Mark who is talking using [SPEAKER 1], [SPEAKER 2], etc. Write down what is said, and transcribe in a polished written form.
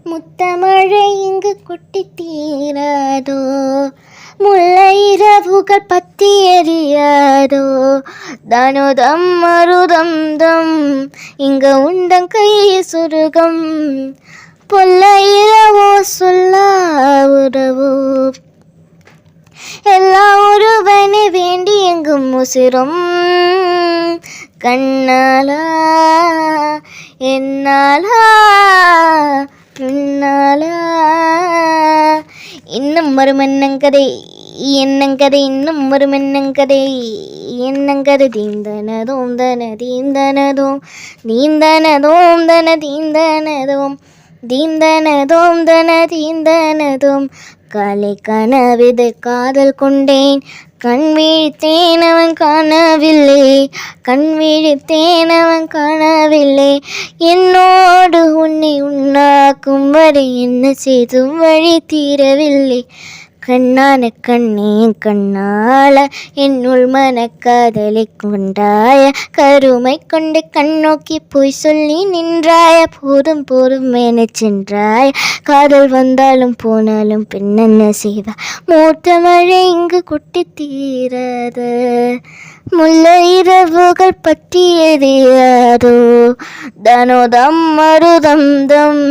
[SPEAKER 1] முத்தமழை இங்கு கொட்டி தீராதோ, முல்லை இரவுகள் பத்தி எரியாதோ, தனுதம் மருதம் தம் இங்க உண்டம் கை சுருகம், பொல்ல இரவோ சொல்லா உறவோ, எல்லா ஒருவனை வேண்டி எங்கும் உசிரும் கண்ணாலா என்னாலா உன்னாலா. இன்னும் வரும் என்னங்கதை என்னங்கதை, இன்னும் வரும் என்னங்கதை என்னங்கதை, தீந்தனதோம் தன தீந்தனதோம் தீந்தனதோம் தன தீந்தனதோம் தீந்தனதோம் தன தீந்தனதோம். காலை கனவிது காதல் கொண்டேன், கண் விழித்தேன் அவன் காணவில்லை, கண் விழித்தேன் அவன் காணவில்லை. என்னோடு உன்னை உண்ணாக்கும் வரை என்ன செய்தும் வழி தீரவில்லை. கண்ணான கண்ணே கண்ணால என்னுள் மனக்காதலை கொண்டாய, கருமை கொண்டு கண்ணோக்கி போய் சொல்லி நின்றாய, போதும் போதும் என சென்றாய. காதல் வந்தாலும் போனாலும் பெண்ணென்ன செய்வா, மூத்த மழை இங்கு கொட்டி தீராத, முல்லை இரவுகள் பற்றி எரியாதோ, தனோதம் மருதம் தம்.